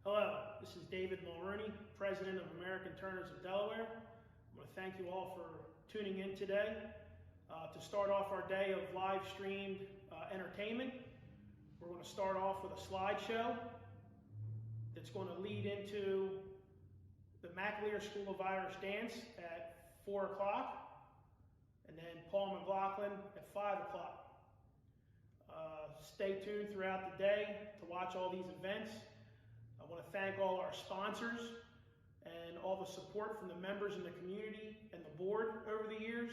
Hello, this is David Mulrooney, President of American Turners of Delaware. I want to thank you all for tuning in today. To start off our day of live streamed entertainment, we're going to start off with a slideshow that's going to lead into the McAleer School of Irish Dance at 4 o'clock, and then Paul McLaughlin at 5 o'clock. Stay tuned throughout the day to watch all these events. I want to thank all our sponsors and all the support from the members in the community and the board over the years.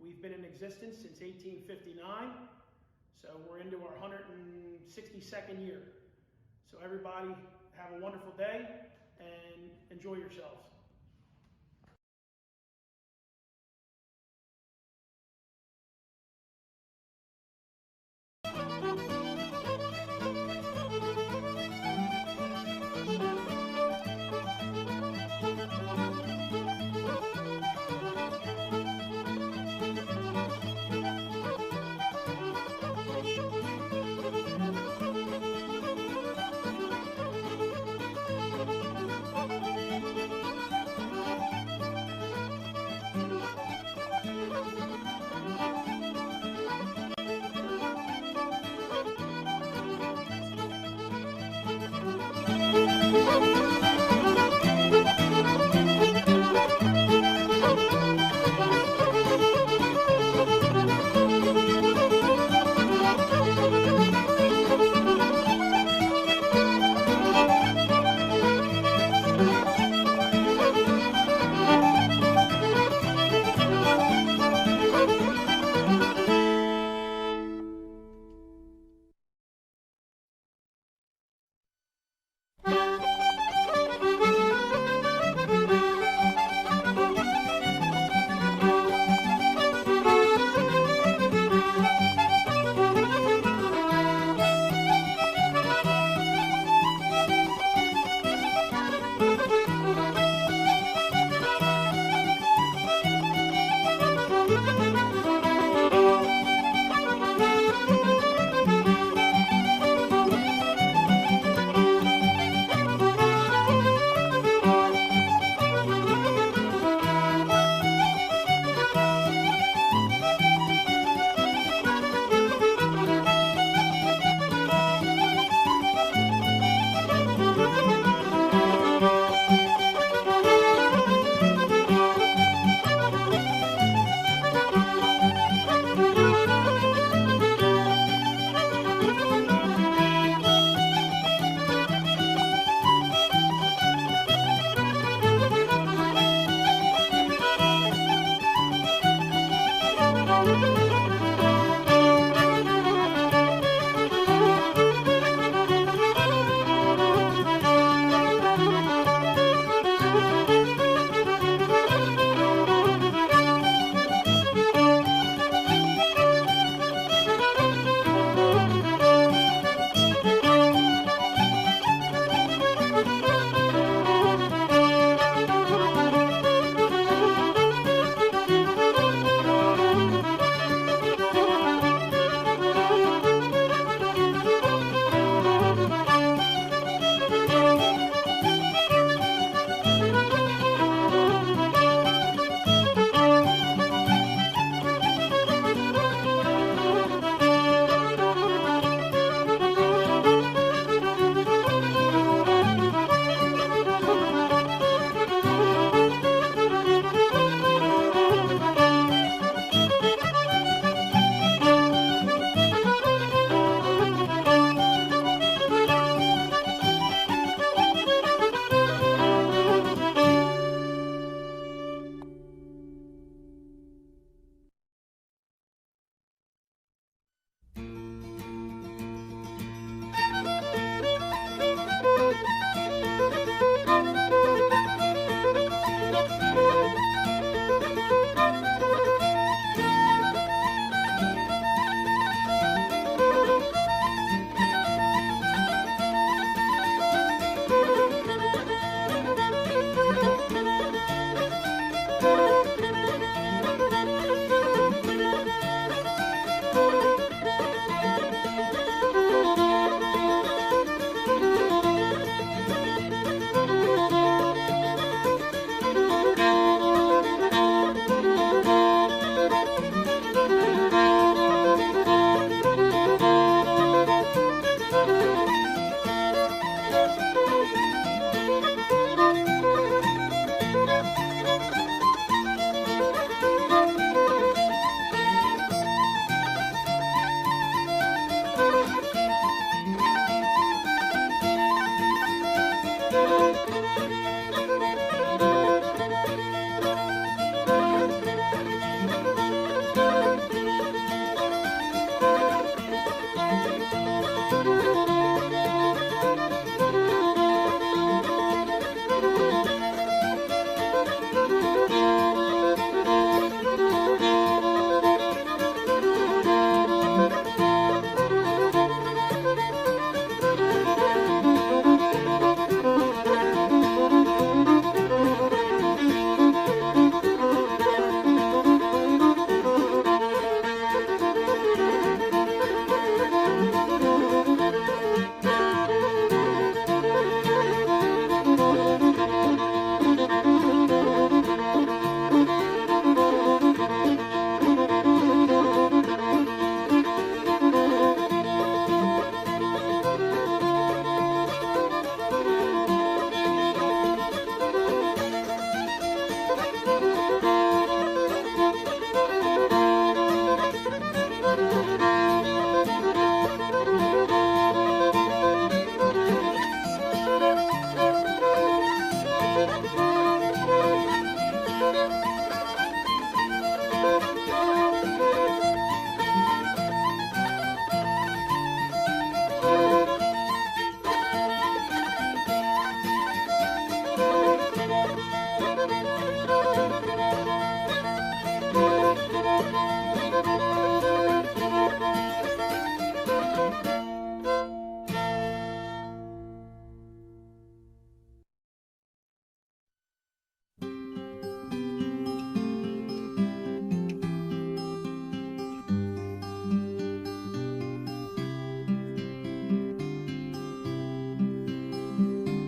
We've been in existence since 1859, so we're into our 162nd year. So everybody have a wonderful day and enjoy yourselves.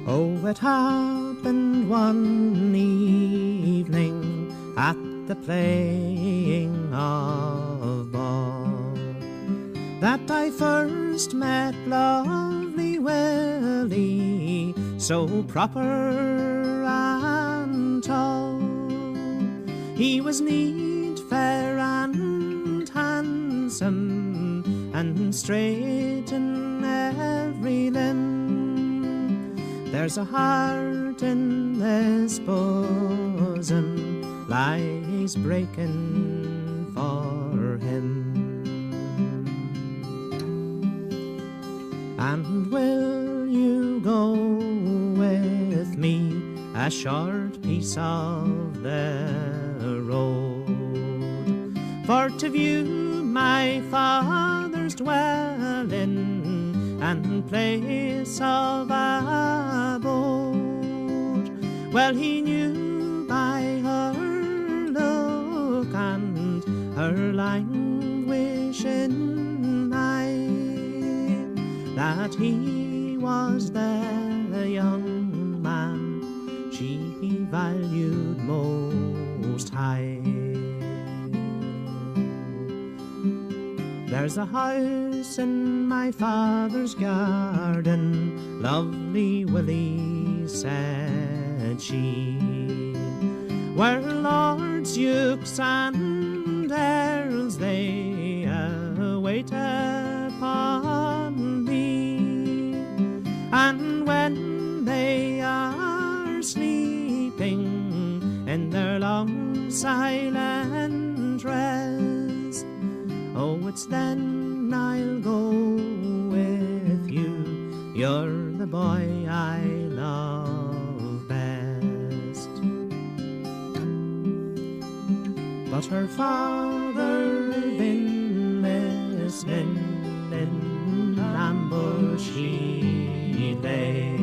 Oh, it happened one evening at the playing of ball that I first met lovely Willie, so proper and tall. He was neat, fair and handsome, and straight in every limb. There's a heart in this bosom lies breaking for him. And will you go with me a short piece of the road, for to view my father's dwelling and place of abode? Well, he knew by her look and her languishing eye that he was the young man she valued most high. There's a house in my father's garden, lovely Willie, said she, where lords, dukes and earls they await upon thee, and when they are sleeping in their long silent rest, oh, it's then I'll go with you. You're the boy I love best. But her father been listening in ambush he lay,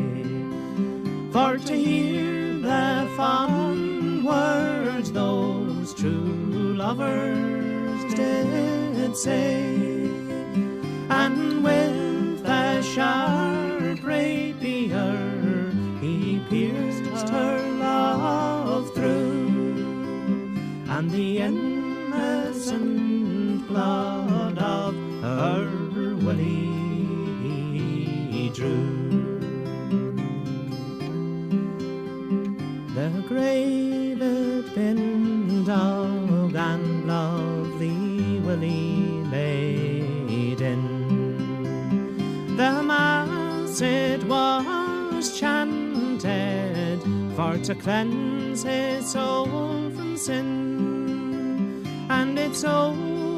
for to hear the fond words those true lovers did say, and with a sharp rapier he pierced her love through, and the innocent blood of her Willie drew. The grave had been dug and lovely Willie laid in. The mass it was chanted for to cleanse his soul from sin, and it's so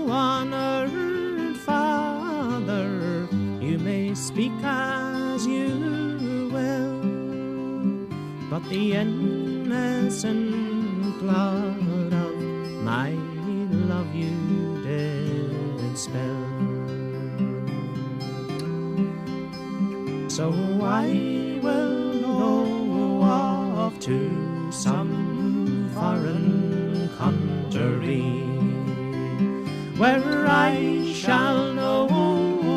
honored, Father, you may speak as you will, but the innocent blood of my love you did spill. So I will go off to some foreign country, where I shall know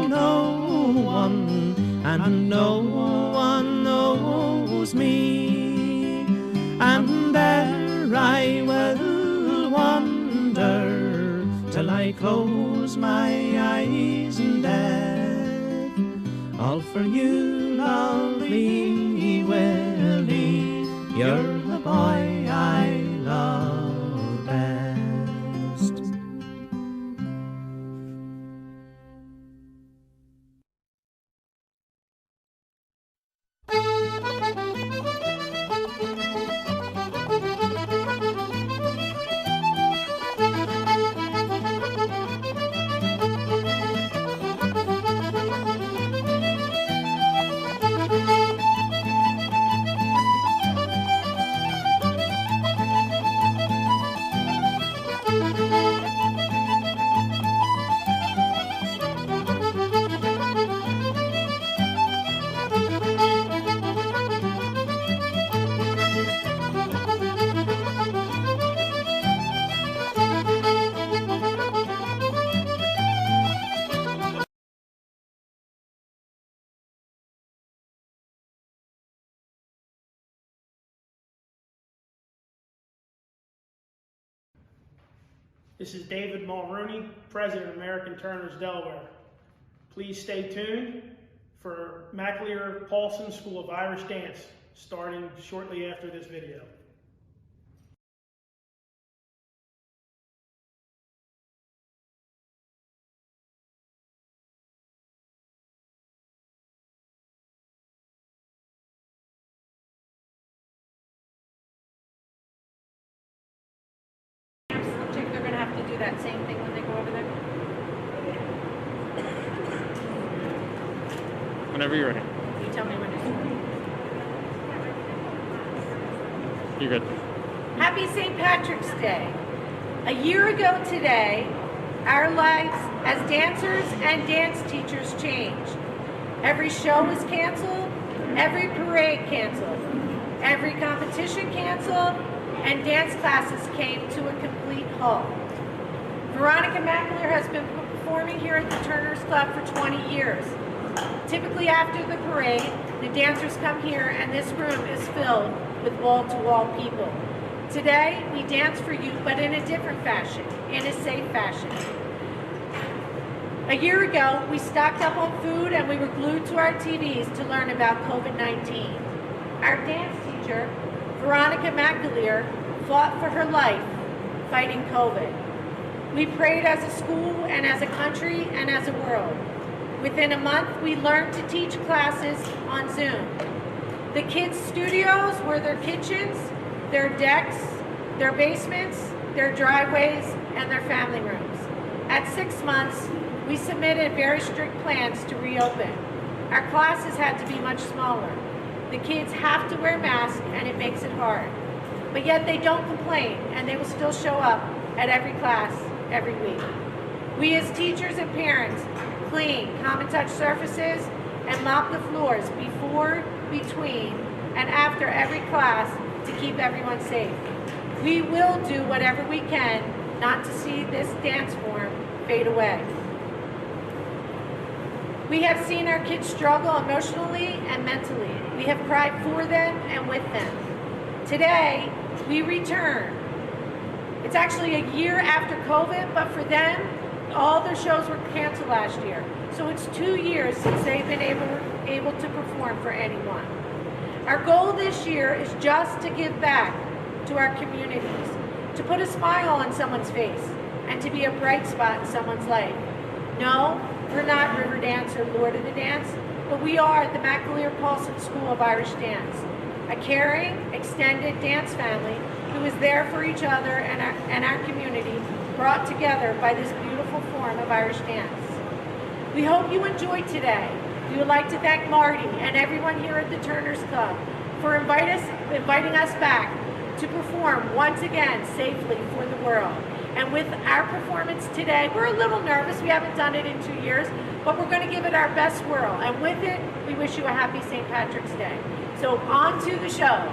no one, and no one knows me, and there I will wander till I close my eyes in death, all for you, lovely Willie, you're the boy I love best. This is David Mulrooney, President of American Turners, Delaware. Please stay tuned for McAleer Paulson School of Irish Dance, starting shortly after this video. They're going to have to do that same thing when they go over there. Whenever you're ready. You tell me when it's You're good. Happy St. Patrick's Day. A year ago today, our lives as dancers and dance teachers changed. Every show was canceled, every parade canceled, every competition canceled, and dance classes came to a complete halt. Veronica McAleer has been performing here at the Turners Club for 20 years. Typically after the parade, the dancers come here and this room is filled with wall-to-wall people. Today, we dance for you, but in a different fashion, in a safe fashion. A year ago, we stocked up on food and we were glued to our TVs to learn about COVID-19. Our dance teacher, Veronica McAleer, fought for her life fighting COVID. We prayed as a school and as a country and as a world. Within a month, we learned to teach classes on Zoom. The kids' studios were their kitchens, their decks, their basements, their driveways, and their family rooms. At 6 months, we submitted very strict plans to reopen. Our classes had to be much smaller. The kids have to wear masks, and it makes it hard. But yet they don't complain, and they will still show up at every class, every week. We as teachers and parents clean common touch surfaces and mop the floors before, between, and after every class to keep everyone safe. We will do whatever we can not to see this dance form fade away. We have seen our kids struggle emotionally and mentally. We have cried for them and with them. Today, we return. It's actually a year after COVID, but for them, all their shows were canceled last year. So it's 2 years since they've been able able to perform for anyone. Our goal this year is just to give back to our communities, to put a smile on someone's face, and to be a bright spot in someone's life. No, we're not River Dance or Lord of the Dance, but we are the McAleer Paulson School of Irish Dance, a caring, extended dance family who is there for each other and our community, brought together by this beautiful form of Irish dance. We hope you enjoyed today. We would like to thank Marty and everyone here at the Turners Club for inviting us back to perform once again safely for the world. And with our performance today, we're a little nervous. We haven't done it in 2 years, but we're going to give it our best whirl. And with it, we wish you a happy St. Patrick's Day. So on to the show.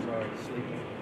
Sorry, sleeping.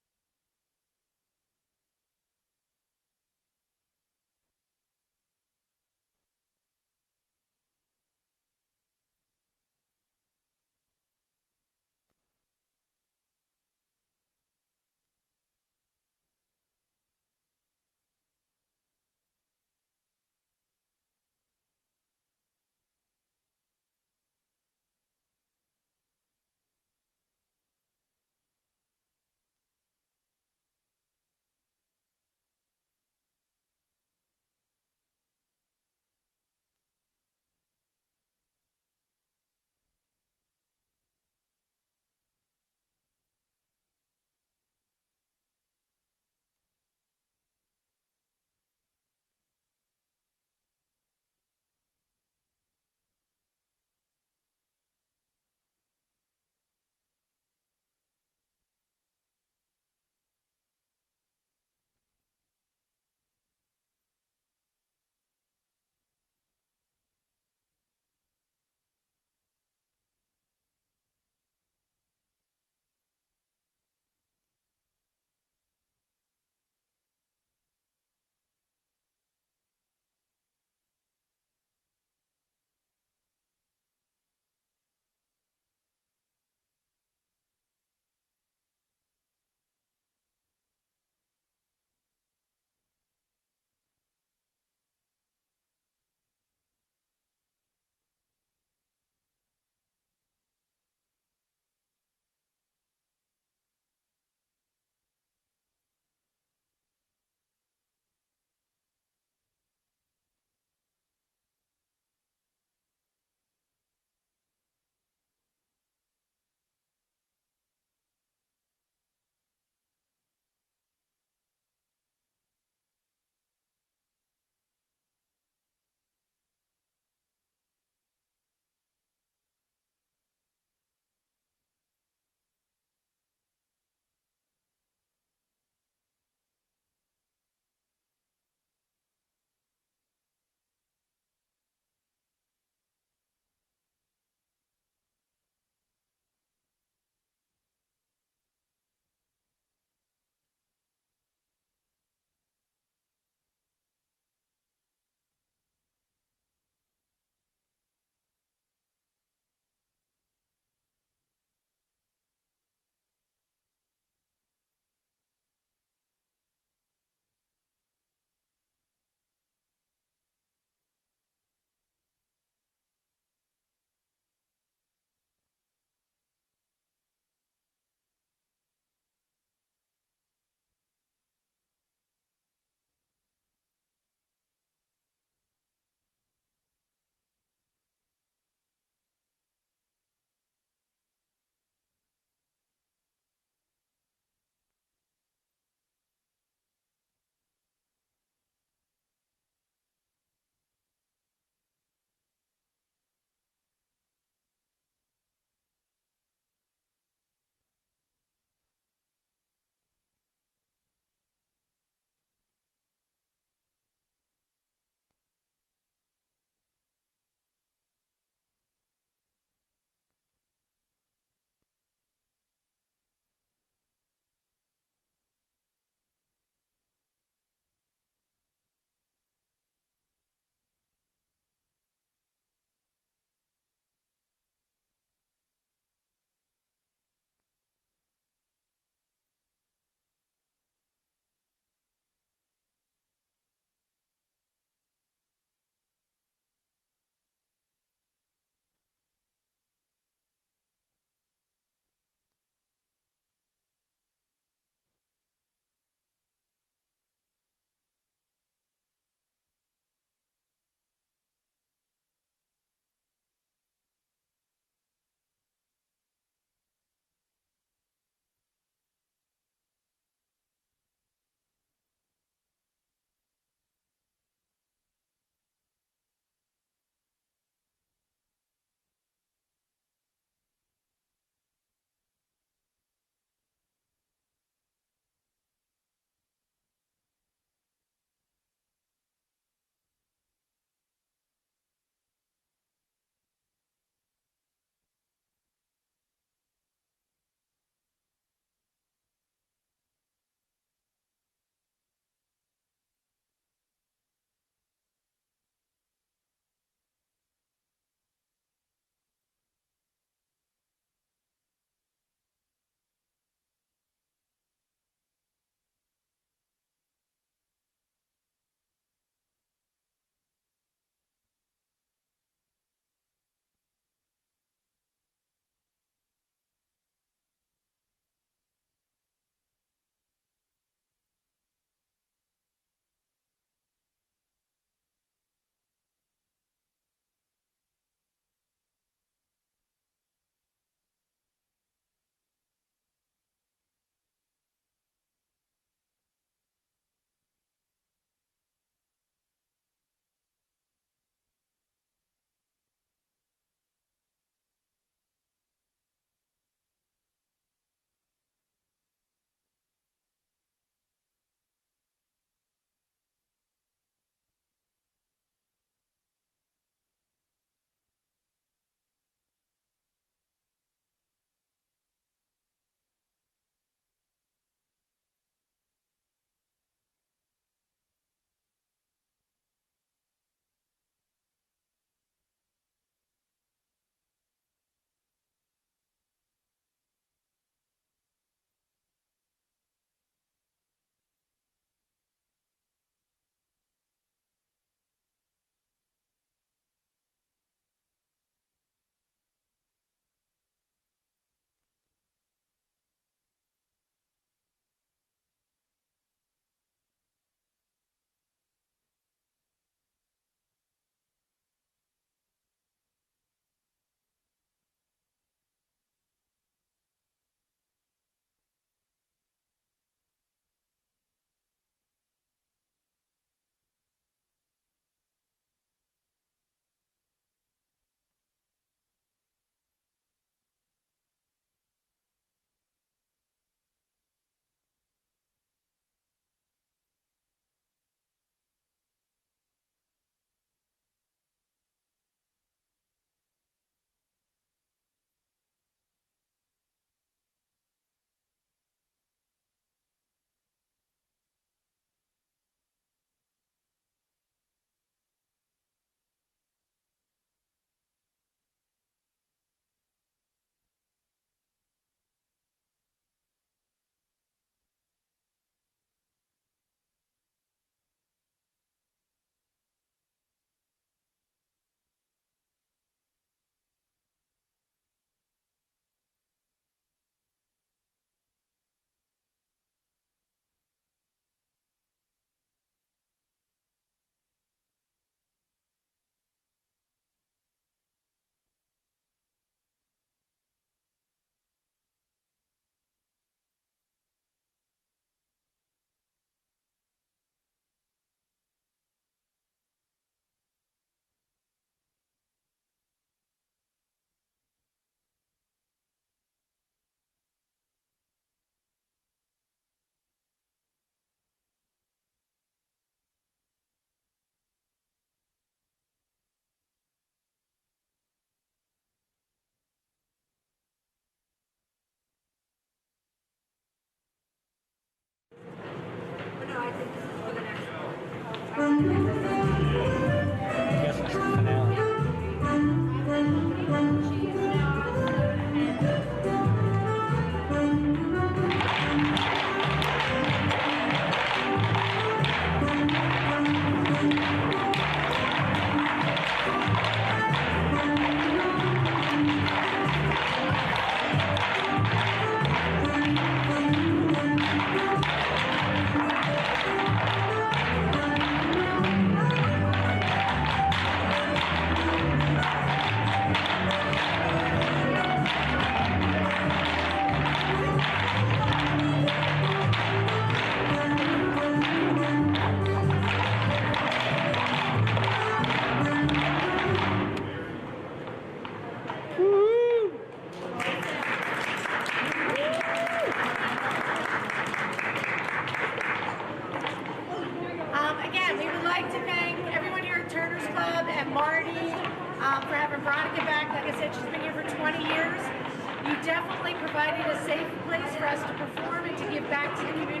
definitely provided a safe place for us to perform and to give back to the community.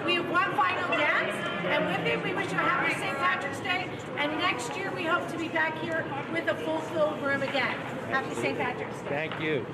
We have one final dance, and with it, we wish you a happy St. Patrick's Day. And next year, we hope to be back here with a full-filled room again. Happy St. Patrick's Day. Thank you.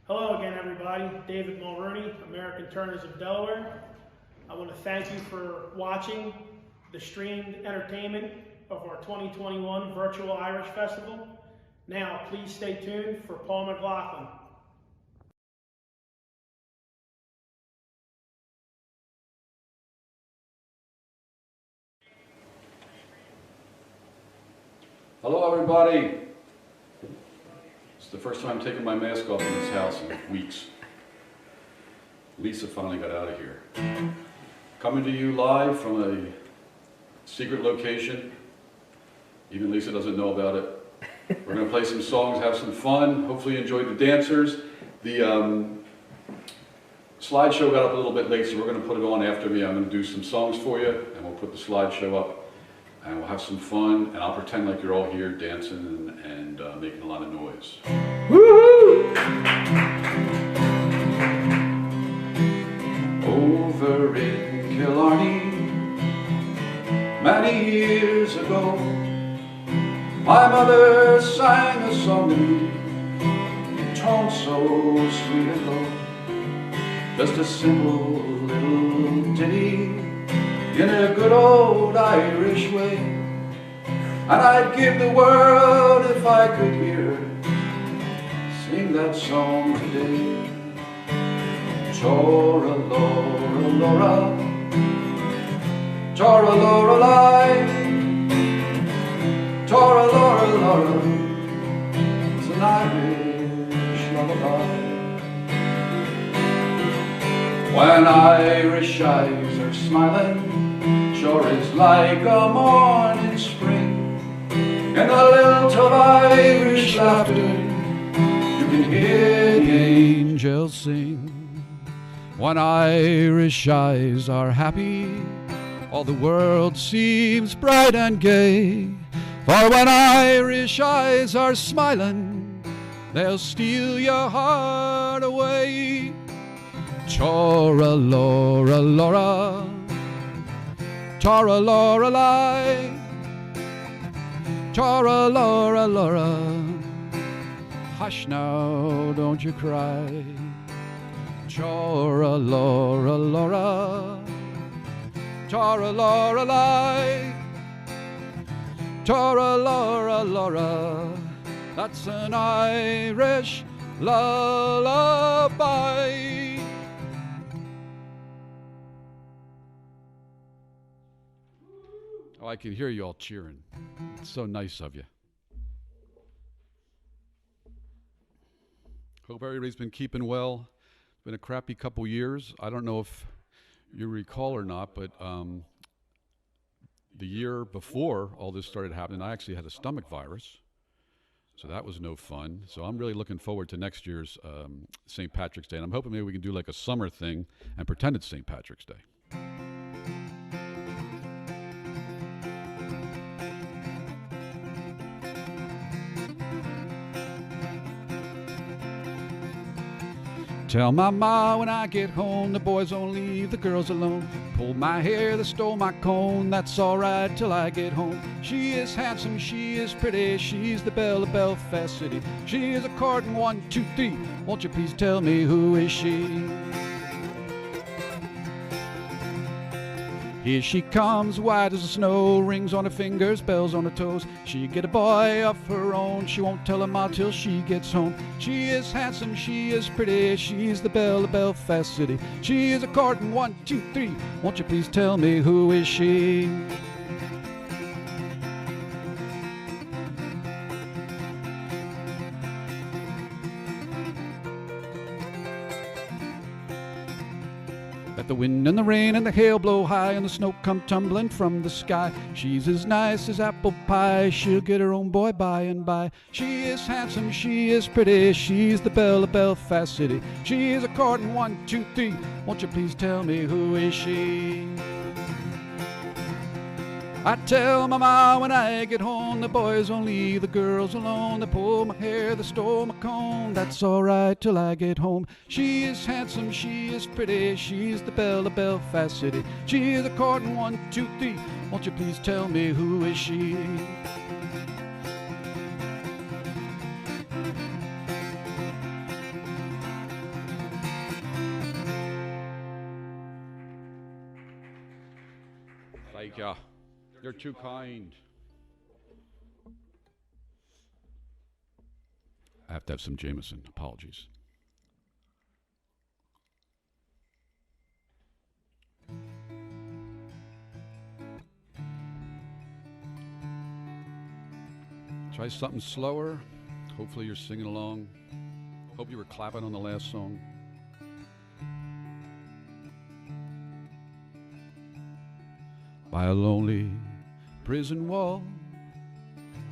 Hello again, everybody. David Mulrooney, American Turners of Delaware. I want to thank you for watching the streamed entertainment of our 2021 Virtual Irish Festival. Now, please stay tuned for Paul McLaughlin. Hello, everybody. It's the first time I'm taking my mask off in this house in weeks. Lisa finally got out of here. Coming to you live from a secret location. Even Lisa doesn't know about it. We're going to play some songs, have some fun, hopefully enjoy the dancers. The slideshow got up a little bit late, so we're going to put it on after me. I'm going to do some songs for you, and we'll put the slideshow up. And we'll have some fun, and I'll pretend like you're all here dancing and making a lot of noise. Woohoo! Over in Killarney, many years ago, my mother sang a song to me, in tones so sweet and low. Just a simple little ditty in a good old Irish way, and I'd give the world if I could hear her sing that song today. Tora Lora Lora, Tora Lora Lie, Tora Lora Lora, it's an Irish lullaby. When Irish eyes are smiling, sure is like a morning spring. and the lilt of Irish laughter. You can hear the angels sing. When Irish eyes are happy, all the world seems bright and gay. For when Irish eyes are smiling, they'll steal your heart away. Chora Laura Laura, Chora Laura Lie, Chora Laura Laura. Hush now, don't you cry. Chora Laura Laura, Chora Laura Lie, Chora Laura Laura. That's an Irish lullaby. Oh, I can hear you all cheering. It's so nice of you. Hope everybody's been keeping well. It's been a crappy couple years. I don't know if you recall or not, but the year before all this started happening, I actually had a stomach virus. So that was no fun. So I'm really looking forward to next year's St. Patrick's Day. And I'm hoping maybe we can do like a summer thing and pretend it's St. Patrick's Day. Tell my ma when I get home, the boys don't leave the girls alone. Pulled my hair, they stole my comb, that's alright till I get home. She is handsome, she is pretty, she's the belle of Belfast City. She is a courting 1, 2, 3, won't you please tell me who is she? Here she comes, white as the snow, rings on her fingers, bells on her toes. She get a boy of her own, she won't tell him out till she gets home. She is handsome, she is pretty, she's the belle of Belfast City. She is a courting 1, 2, 3, won't you please tell me who is she? Let the wind and the rain and the hail blow high and the snow come tumbling from the sky. She's as nice as apple pie, she'll get her own boy by and by. She is handsome, she is pretty, she's the belle of Belfast City. She is a courting 1, 2, 3, won't you please tell me who is she? I tell my ma when I get home, the boys won't leave the girls alone. They pull my hair, they stole my comb, that's alright till I get home. She is handsome, she is pretty, she's the belle of Belfast City. She is a courting 1, 2, 3, won't you please tell me who is she? Thank ya. You're too kind. I have to have some Jameson. Apologies. Try something slower. Hopefully you're singing along. Hope you were clapping on the last song. By a lonely prison wall,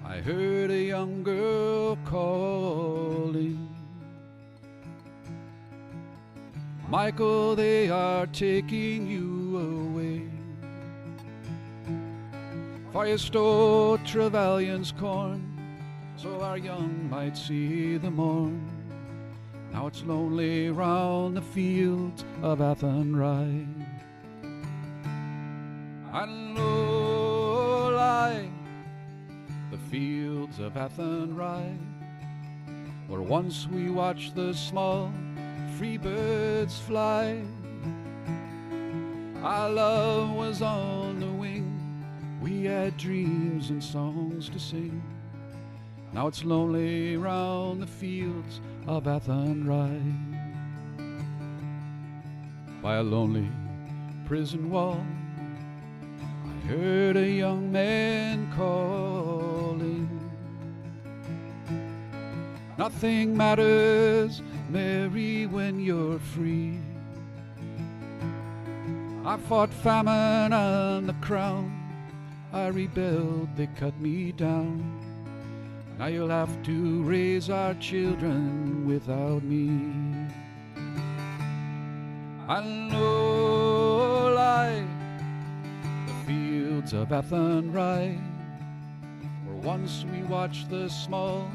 I heard a young girl calling. Michael, they are taking you away. For you stole Trevelyan's corn, so our young might see the morn. Now it's lonely round the fields of Athenry. And low lie the fields of Athenry, where once we watched the small free birds fly. Our love was on the wing, we had dreams and songs to sing. Now it's lonely round the fields of Athenry. By a lonely prison wall, I heard a young man calling. Nothing matters, Mary, when you're free. I fought famine and the crown, I rebelled, they cut me down. Now you'll have to raise our children without me. I know lie the fields of Athenry, where once we watched the small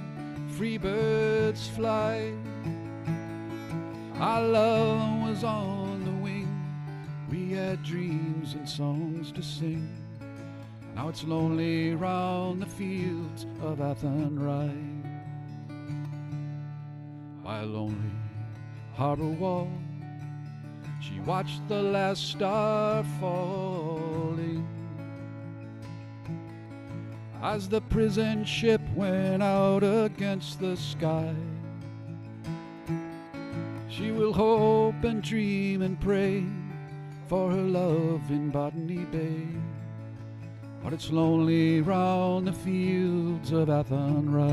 free birds fly. Our love was on the wing, we had dreams and songs to sing. Now it's lonely round the fields of Athenry. By a lonely harbor wall, she watched the last star falling. As the prison ship went out against the sky, she will hope and dream and pray for her love in Botany Bay. But it's lonely round the fields of Athenry.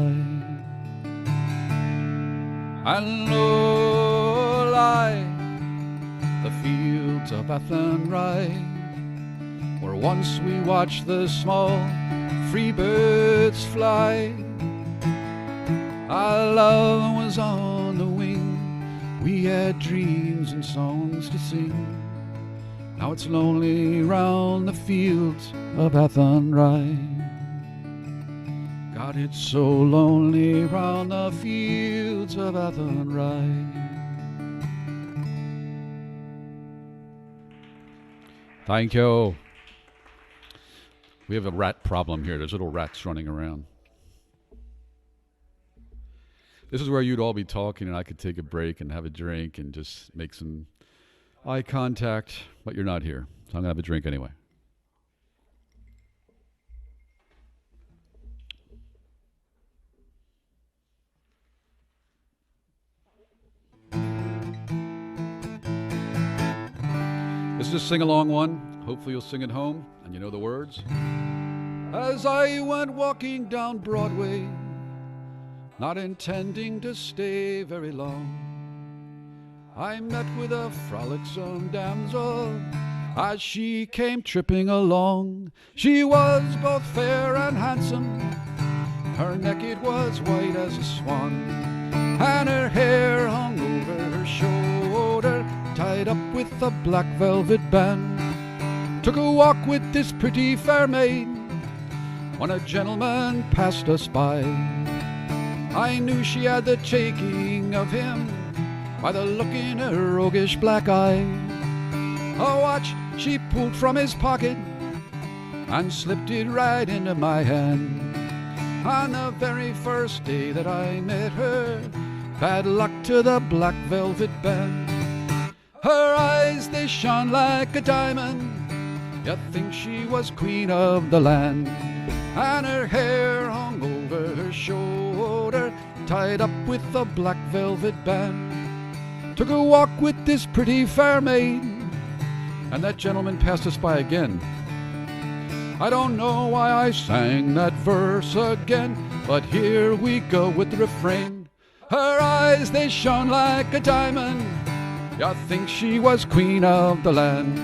And lo, lie the fields of Athenry, where once we watched the small free birds fly. Our love was on the wing, we had dreams and songs to sing. Now it's lonely round the fields of Athenry. God, it's so lonely round the fields of Athenry. Thank you. We have a rat problem here. There's little rats running around. This is where you'd all be talking and I could take a break and have a drink and just make some eye contact, but you're not here, so I'm going to have a drink anyway. This is a sing-along one. Hopefully you'll sing at home and you know the words. As I went walking down Broadway, not intending to stay very long, I met with a frolicsome damsel as she came tripping along. She was both fair and handsome, her neck it was white as a swan, and her hair hung over her shoulder, tied up with a black velvet band. Took a walk with this pretty fair maid, when a gentleman passed us by. I knew she had the taking of him by the look in her roguish black eye. A watch she pulled from his pocket and slipped it right into my hand. On the very first day that I met her, bad luck to the black velvet band. Her eyes, they shone like a diamond, you'd think she was queen of the land. And her hair hung over her shoulder, tied up with a black velvet band. Took a walk with this pretty fair maid, and that gentleman passed us by again. I don't know why I sang that verse again, but here we go with the refrain. Her eyes, they shone like a diamond, you'd think she was queen of the land.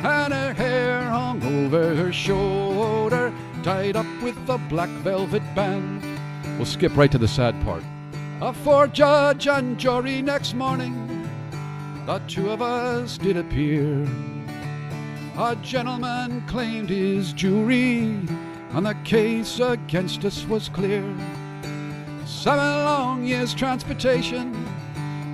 And her hair hung over her shoulder, tied up with a black velvet band. We'll skip right to the sad part. For judge and jury next morning, the two of us did appear. A gentleman claimed his jury, and the case against us was clear. 7 long years transportation,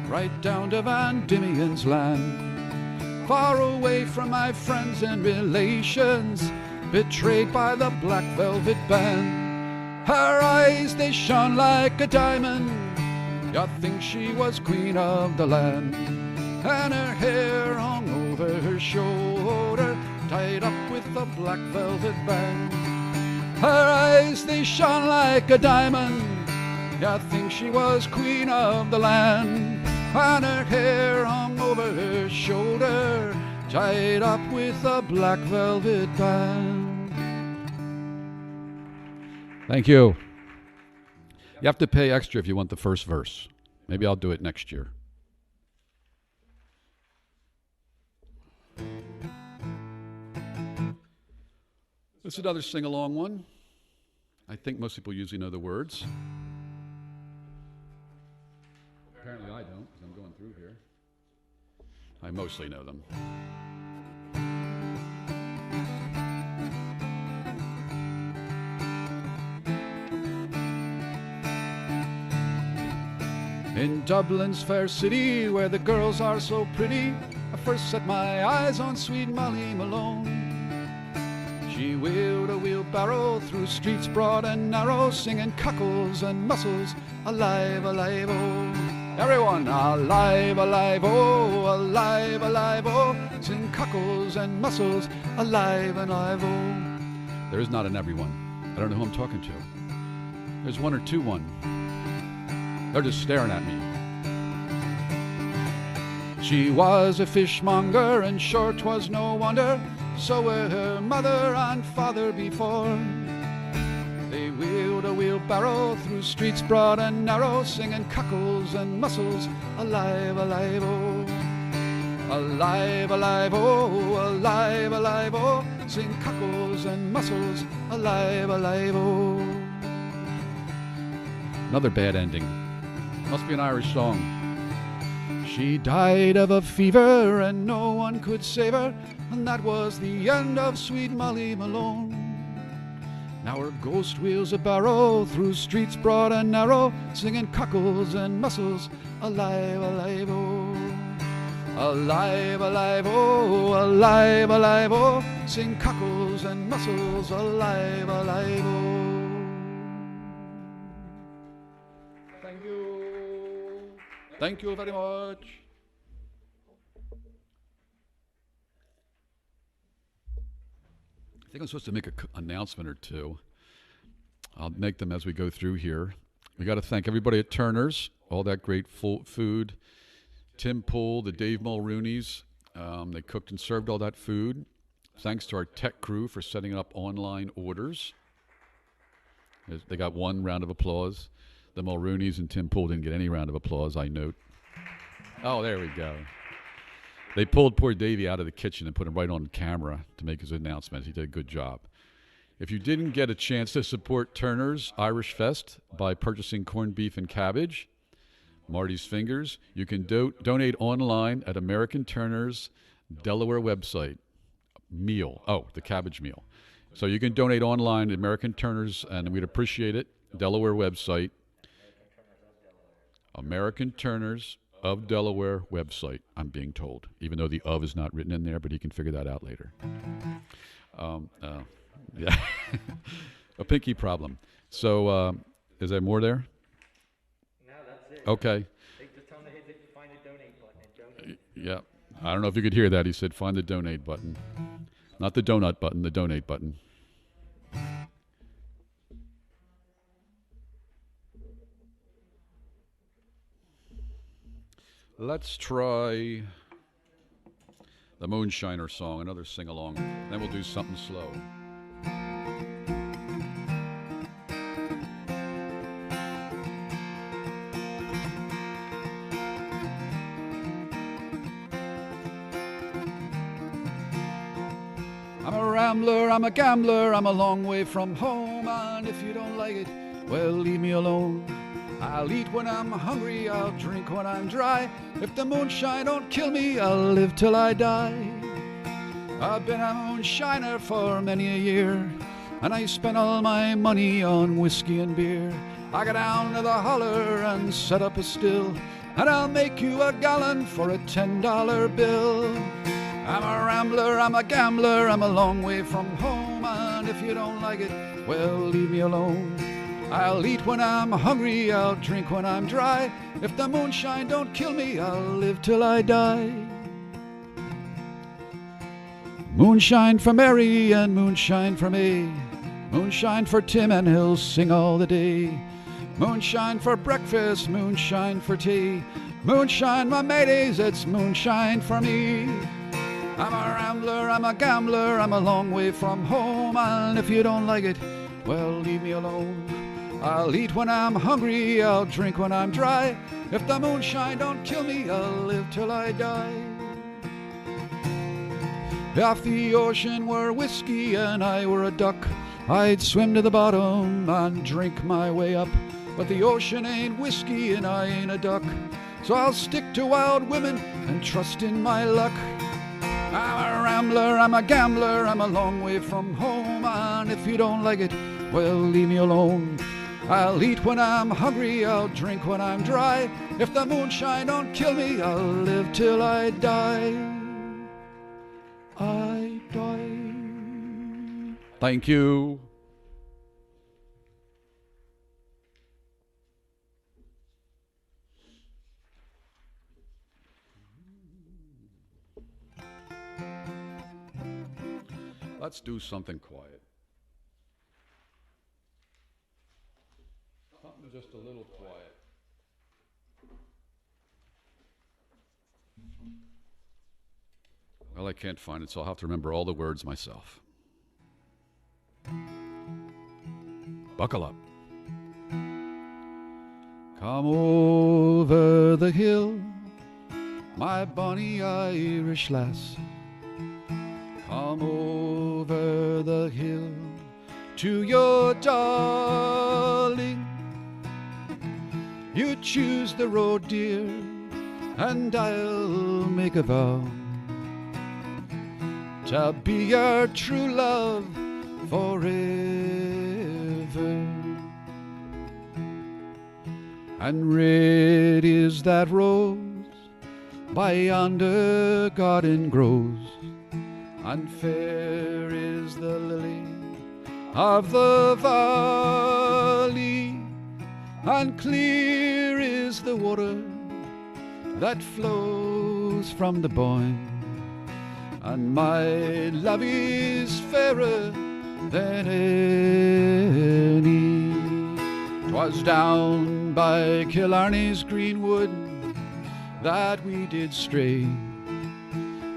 right down to Van Diemen's Land, far away from my friends and relations, betrayed by the black velvet band. Her eyes, they shone like a diamond, you'd think she was queen of the land. And her hair hung over her shoulder, tied up with a black velvet band. Her eyes, they shone like a diamond, you'd think she was queen of the land. And her hair hung over her shoulder, tied up with a black velvet band. Thank you. You have to pay extra if you want the first verse. Maybe I'll do it next year. This is another sing-along one. I think most people usually know the words. Apparently I don't, because I'm going through here. I mostly know them. In Dublin's fair city, where the girls are so pretty, I first set my eyes on sweet Molly Malone. She wheeled a wheelbarrow through streets broad and narrow, singing cockles and mussels, alive, alive, oh. Everyone, alive, alive, oh, alive, alive, oh. Sing cockles and mussels, alive and alive, oh. There is not an everyone. I don't know who I'm talking to. There's one or two one. They're just staring at me. She was a fishmonger, and sure 'twas no wonder, so were her mother and father before. They wheeled a wheelbarrow through streets broad and narrow, singing cockles and mussels, alive, alive, oh. Alive, alive, oh, alive, alive, oh. Sing cockles and mussels, alive, alive, oh. Another bad ending. Must be an Irish song. She died of a fever and no one could save her, and that was the end of sweet Molly Malone. Now her ghost wheels a barrow through streets broad and narrow, singing cockles and mussels, alive, alive, oh. Alive, alive, oh, alive, alive, oh. Sing cockles and mussels, alive, alive, oh. Thank you very much. I think I'm supposed to make an announcement or two. I'll make them as we go through here. We got to thank everybody at Turner's, all that great food. Tim Poole, the Dave Mulrooney's, they cooked and served all that food. Thanks to our tech crew for setting up online orders. They got one round of applause. The Mulrooney's and Tim Poole didn't get any round of applause, I note. Oh, there we go. They pulled poor Davey out of the kitchen and put him right on camera to make his announcement. He did a good job. If you didn't get a chance to support Turner's Irish Fest by purchasing corned beef and cabbage, Marty's Fingers, you can donate online at American Turner's Delaware website. Meal. Oh, the cabbage meal. So you can donate online at American Turner's, and we'd appreciate it. Delaware website. American Turner's of Delaware website, I'm being told, even though the of is not written in there, but he can figure that out later. Yeah, a pinky problem. So, is there more there? No, that's it. Okay. They just tell them to find the donate button and donate. Yeah, I don't know if you could hear that. He said, find the donate button. Not the donut button, the donate button. Let's try the Moonshiner song, another sing-along. Then we'll do something slow. I'm a rambler, I'm a gambler, I'm a long way from home, and if you don't like it, well, leave me alone. I'll eat when I'm hungry, I'll drink when I'm dry. If the moonshine don't kill me, I'll live till I die. I've been a moonshiner for many a year, and I spent all my money on whiskey and beer. I go down to the holler and set up a still, and I'll make you a gallon for a $10 bill. I'm a rambler, I'm a gambler, I'm a long way from home, and if you don't like it, well, leave me alone. I'll eat when I'm hungry, I'll drink when I'm dry. If the moonshine don't kill me, I'll live till I die. Moonshine for Mary and moonshine for me. Moonshine for Tim and he'll sing all the day. Moonshine for breakfast, moonshine for tea. Moonshine, my mateys, it's moonshine for me. I'm a rambler, I'm a gambler, I'm a long way from home, and if you don't like it, well, leave me alone. I'll eat when I'm hungry, I'll drink when I'm dry. If the moonshine don't kill me, I'll live till I die. If the ocean were whiskey and I were a duck, I'd swim to the bottom and drink my way up, but the ocean ain't whiskey and I ain't a duck, so I'll stick to wild women and trust in my luck. I'm a rambler, I'm a gambler, I'm a long way from home, and if you don't like it, well, leave me alone. I'll eat when I'm hungry, I'll drink when I'm dry. If the moonshine don't kill me, I'll live till I die. I die. Thank you. Let's do something quiet. Something just a little quiet. Well, I can't find it, so I'll have to remember all the words myself. Buckle up. Come over the hill, my bonny Irish lass. Come over the hill to your darling. You choose the road, dear, and I'll make a vow to be your true love forever. And red is that rose by yonder garden grows, and fair is the lily of the valley, and clear is the water that flows from the Boyne, and my love is fairer than any. 'Twas down by Killarney's greenwood that we did stray.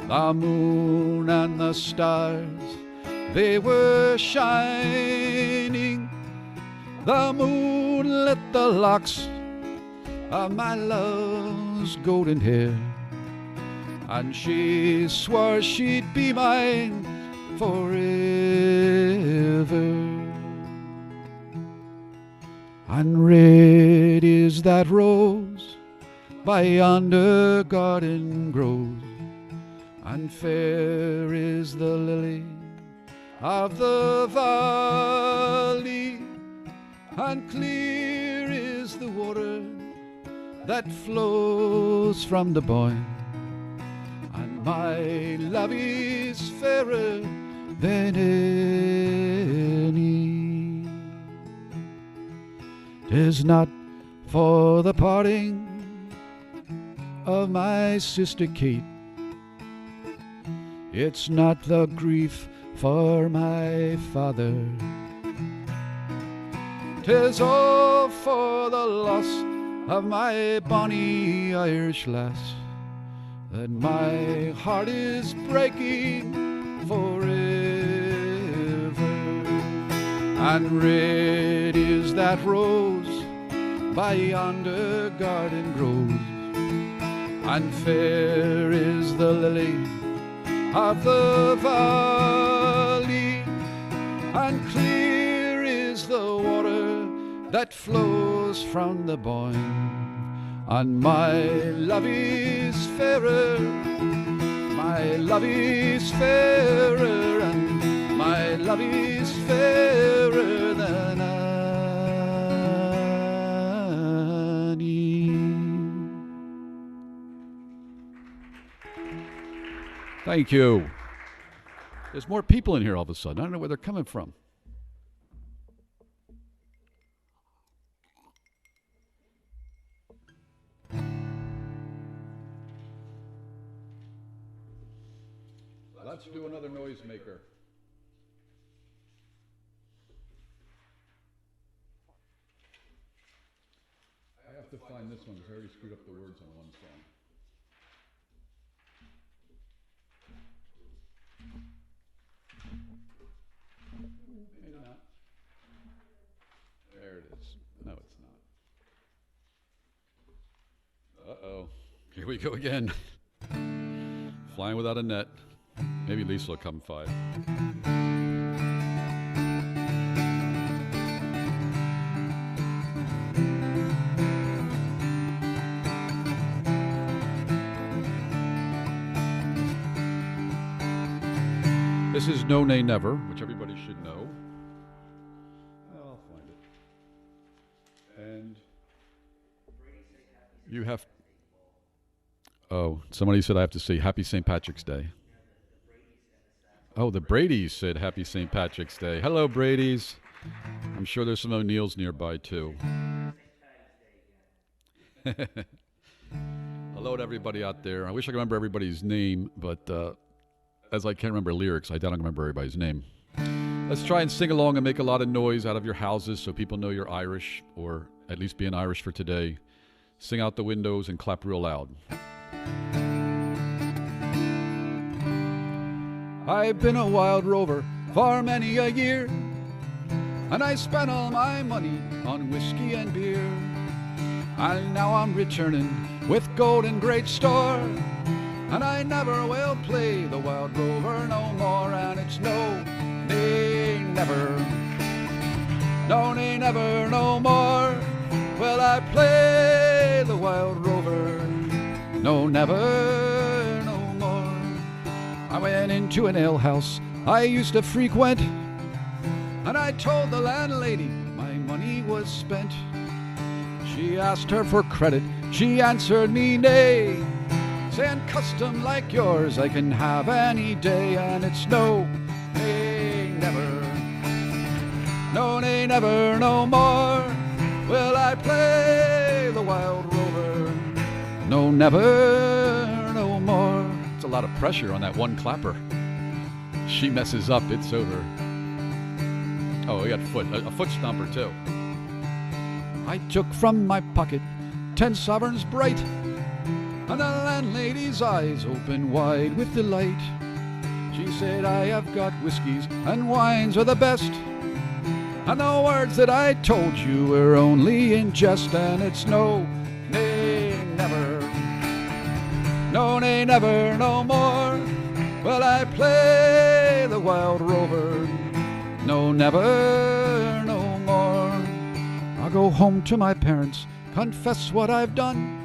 The moon and the stars, they were shining. The moon lit the locks of my love's golden hair, and she swore she'd be mine forever. And red is that rose by yonder garden grows, and fair is the lily of the valley, and clear is the water that flows from the Boyne, and my love is fairer than any. 'Tis not for the parting of my sister Kate, it's not the grief for my father, 'tis all for the loss of my bonny Irish lass, that my heart is breaking forever. And red is that rose by yonder garden grows, and fair is the lily of the valley, and clear is the water that flows from the Boyne, and my love is fairer, my love is fairer, and my love is fairer than any. Thank you. There's more people in here all of a sudden. I don't know where they're coming from. Let's do another noisemaker. I have to find this one because I already screwed up the words on one song. Maybe not. There it is. No, it's not. Uh-oh. Here we go again. Flying without a net. Maybe Lisa will come 5. This is No Nay Never, which everybody should know. I'll find it. And you have... Oh, somebody said I have to say Happy St. Patrick's Day. Oh, the Brady's said Happy St. Patrick's Day. Hello, Brady's. I'm sure there's some O'Neills nearby, too. Hello to everybody out there. I wish I could remember everybody's name, but as I can't remember lyrics, I don't remember everybody's name. Let's try and sing along and make a lot of noise out of your houses so people know you're Irish, or at least being Irish for today. Sing out the windows and clap real loud. I've been a wild rover for many a year, and I spent all my money on whiskey and beer. And now I'm returning with gold in great store, and I never will play the wild rover no more. And it's no, nay, never, no, nay, never, no more will I play the wild rover, no, never, no more. I went into an alehouse I used to frequent, and I told the landlady my money was spent. She asked her for credit, she answered me nay, saying custom like yours I can have any day. And it's no, nay, never, no, nay, never, no more will I play the wild rover, no, never, no more. It's a lot of pressure on that one clapper. She messes up, it's over. Oh, we got a foot stomper too. I took from my pocket 10 sovereigns bright, and the landlady's eyes opened wide with delight. She said, I have got whiskies and wines are the best, and the words that I told you were only in jest. And it's no, nay, never, no, nay, never, no more will I play the wild rover, no, never, no more. I'll go home to my parents, confess what I've done,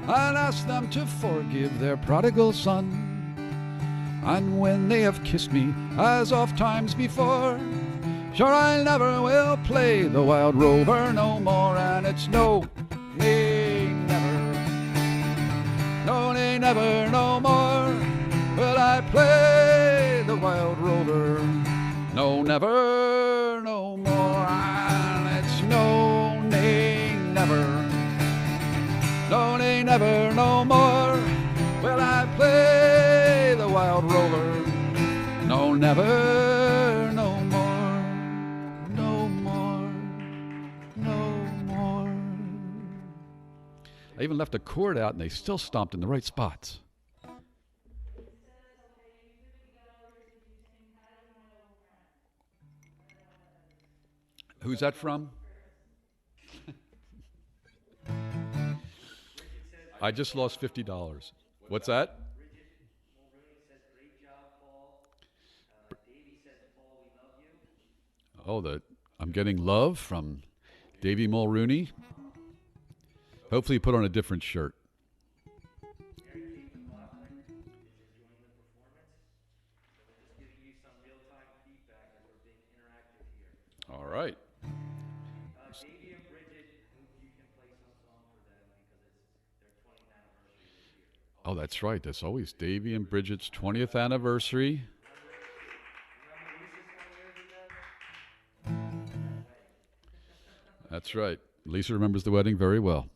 and ask them to forgive their prodigal son. And when they have kissed me, as oft times before, sure I never will play the wild rover no more. And it's no, nay, never, no, nay, never, no more will I play the wild rover, no, never, no more. And it's no, nay, never, no, nay, never, no more will I play the wild rover, no, never, no more, no more, no more. I even left a chord out and they still stomped in the right spots. Who's that from? I just lost $50. What's that? Oh, I'm getting love from Davey Mulrooney. Hopefully you put on a different shirt. All right. Davey and Bridget, hope you can play some song for them because it's their 20th anniversary this year. Oh, that's right. That's always Davey and Bridget's 20th anniversary. That's right. Lisa remembers the wedding very well.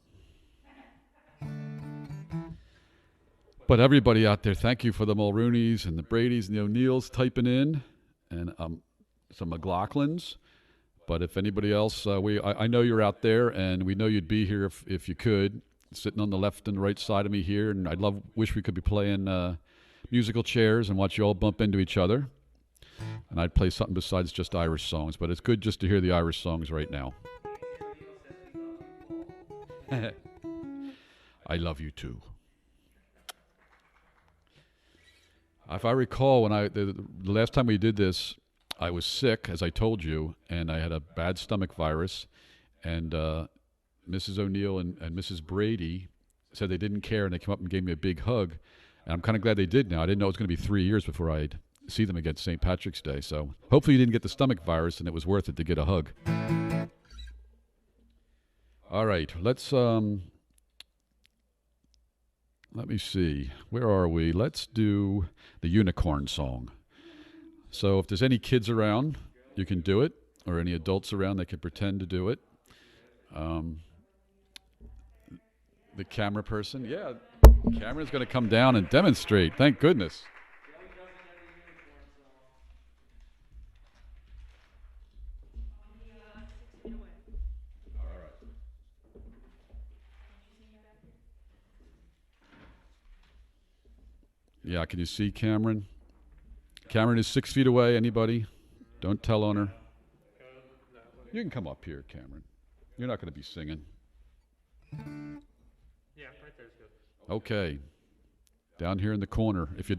But everybody out there, thank you for the Mulrooneys and the Bradys and the O'Neills typing in, and some McLaughlins. But if anybody else, I know you're out there, and we know you'd be here if you could, sitting on the left and right side of me here. And wish we could be playing musical chairs and watch you all bump into each other. And I'd play something besides just Irish songs, but it's good just to hear the Irish songs right now. I love you too. If I recall, when the last time we did this, I was sick, as I told you, and I had a bad stomach virus, and Mrs. O'Neill and Mrs. Brady said they didn't care, and they came up and gave me a big hug, and I'm kind of glad they did now. I didn't know it was going to be 3 years before I'd see them again St. Patrick's Day. So hopefully you didn't get the stomach virus and it was worth it to get a hug. All right, let me see. Where are we? Let's do the unicorn song. So if there's any kids around, you can do it, or any adults around, they can pretend to do it. The camera person, yeah, Cameron's going to come down and demonstrate. Thank goodness. Yeah, can you see Cameron? Cameron is 6 feet away. Anybody? Don't tell on her. You can come up here, Cameron. You're not going to be singing. Yeah, right there's good. Okay. Down here in the corner. If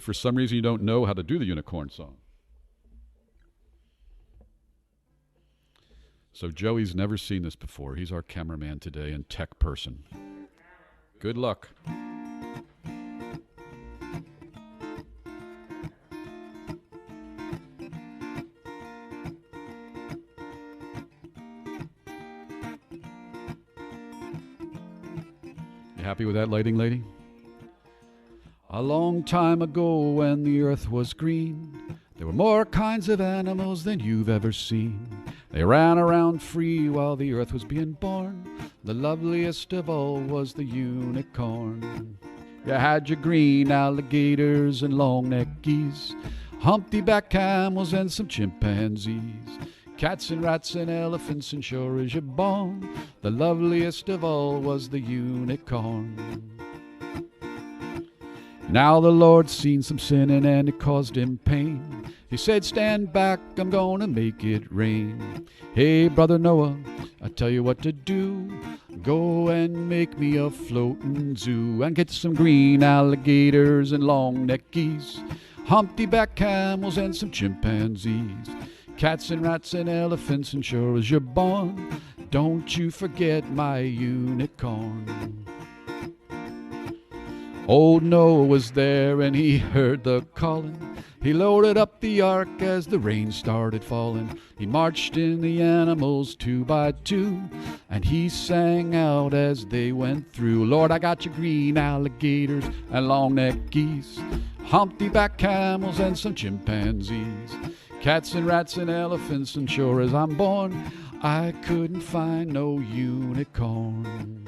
for some reason you don't know how to do the unicorn song. So Joey's never seen this before. He's our cameraman today and tech person. Good luck. Happy with that lighting, lady? A long time ago when the earth was green, there were more kinds of animals than you've ever seen. They ran around free while the earth was being born. The loveliest of all was the unicorn. You had your green alligators and long-necked geese, humpty-back camels and some chimpanzees, cats and rats and elephants, and sure as you're born, the loveliest of all was the unicorn. Now the Lord seen some sinning and it caused him pain. He said, stand back, I'm gonna make it rain. Hey, brother Noah, I tell you what to do. Go and make me a floating zoo and get some green alligators and long-necked geese, humpty-back camels and some chimpanzees, cats and rats and elephants, and sure as you're born, don't you forget my unicorn. Old Noah was there and he heard the calling. He loaded up the ark as the rain started falling. He marched in the animals 2 by 2, and he sang out as they went through. Lord, I got your green alligators and long-necked geese, humpty-back camels and some chimpanzees, cats and rats and elephants, and sure as I'm born, I couldn't find no unicorn.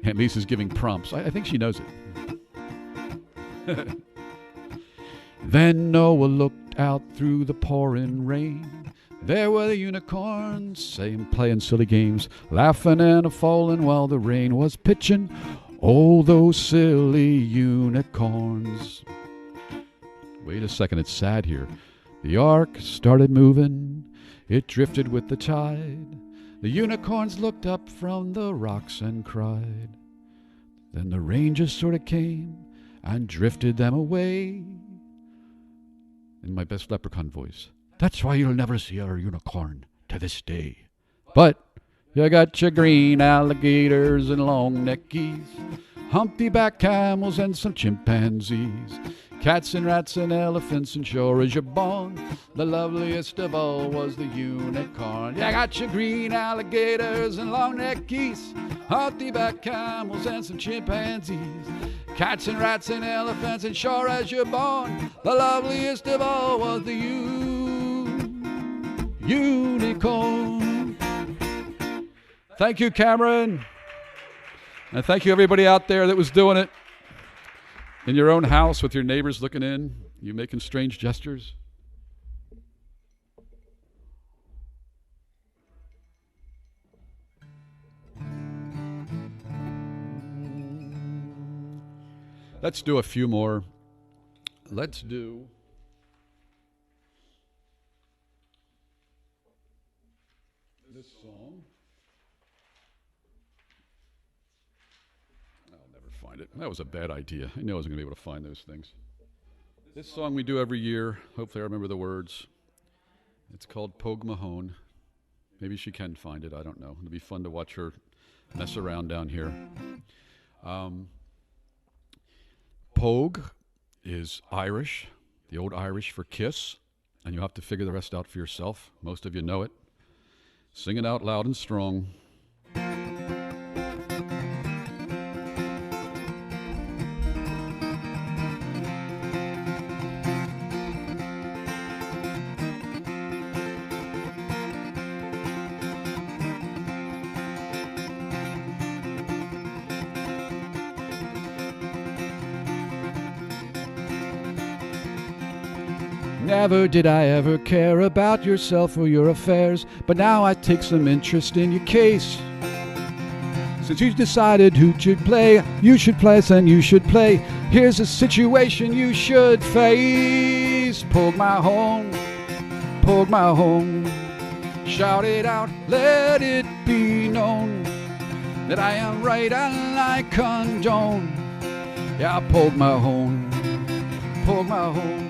And Lisa's giving prompts. I think she knows it. Then Noah looked out through the pouring rain. There were the unicorns, playing silly games, laughing and a-falling while the rain was pitching. Oh, those silly unicorns. Wait a second, it's sad here. The ark started moving. It drifted with the tide. The unicorns looked up from the rocks and cried. Then the rain just sort of came and drifted them away. In my best leprechaun voice, that's why you'll never see our unicorn to this day. But you got your green alligators and long-necked geese, humpty-back camels and some chimpanzees, cats and rats and elephants, and sure as you're born, the loveliest of all was the unicorn. You got your green alligators and long-necked geese, humpty-back camels and some chimpanzees, cats and rats and elephants, and sure as you're born, the loveliest of all was the unicorn. Thank you, Cameron. And thank you, everybody out there that was doing it. In your own house with your neighbors looking in, you making strange gestures. Let's do a few more. Let's do this song. I'll never find it. That was a bad idea. I knew I wasn't going to be able to find those things. This song we do every year. Hopefully I remember the words. It's called Pogue Mahone. Maybe she can find it. I don't know. It'll be fun to watch her mess around down here. Pogue is Irish, the old Irish for kiss, and you'll have to figure the rest out for yourself. Most of you know it. Sing it out loud and strong. Never did I ever care about yourself or your affairs, but now I take some interest in your case. Since you decided who should play, you should play, then you should play. Here's a situation you should face. Pogue my horn, pogue my horn. Shout it out, let it be known that I am right and I condone. Yeah, pogue my horn, pogue my horn.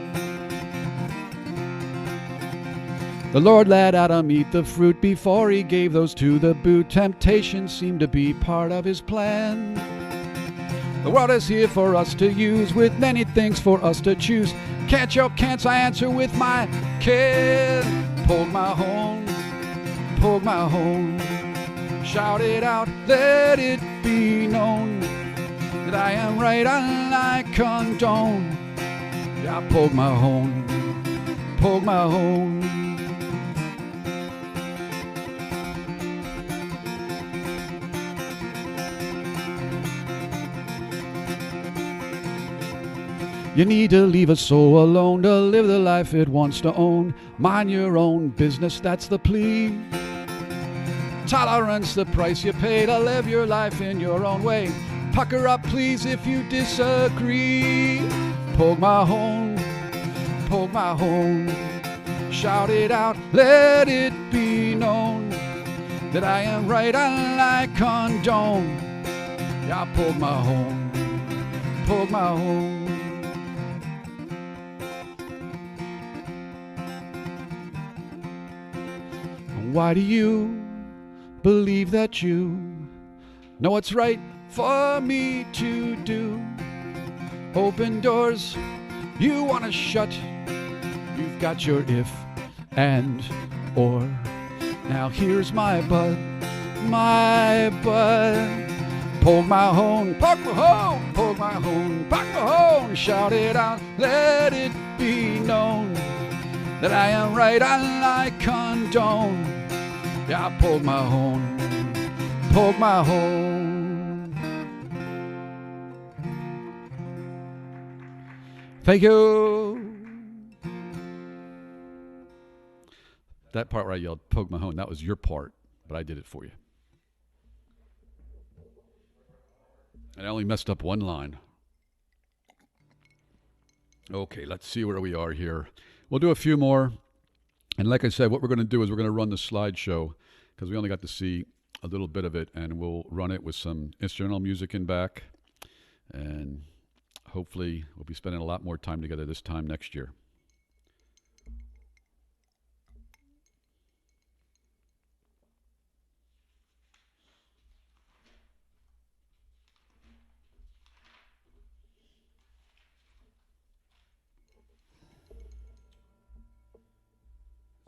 The Lord let Adam eat the fruit before he gave those to the boot. Temptation seemed to be part of his plan. The world is here for us to use, with many things for us to choose. Can't you, can't I answer with my kid? Pogue my horn, pogue my horn. Shout it out, let it be known that I am right and I condone. Yeah, pogue my horn, pogue my horn. You need to leave a soul alone to live the life it wants to own. Mind your own business, that's the plea. Tolerance, the price you pay to live your life in your own way. Pucker up, please, if you disagree. Pogue my horn, pogue my horn. Shout it out, let it be known that I am right and I condone. Yeah, pogue my horn, pogue my horn. Why do you believe that you know what's right for me to do? Open doors you want to shut. You've got your if and or. Now here's my bud, my bud. Pogue my horn, poke my horn, pogue my horn, poke my horn. Shout it out, let it be known that I am right and I condone. Yeah, I pogue my horn, pogue my horn. Thank you. That part where I yelled, pogue my horn, that was your part, but I did it for you. And I only messed up one line. Okay, let's see where we are here. We'll do a few more. And like I said, what we're going to do is we're going to run the slideshow because we only got to see a little bit of it, and we'll run it with some instrumental music in back. And hopefully we'll be spending a lot more time together this time next year.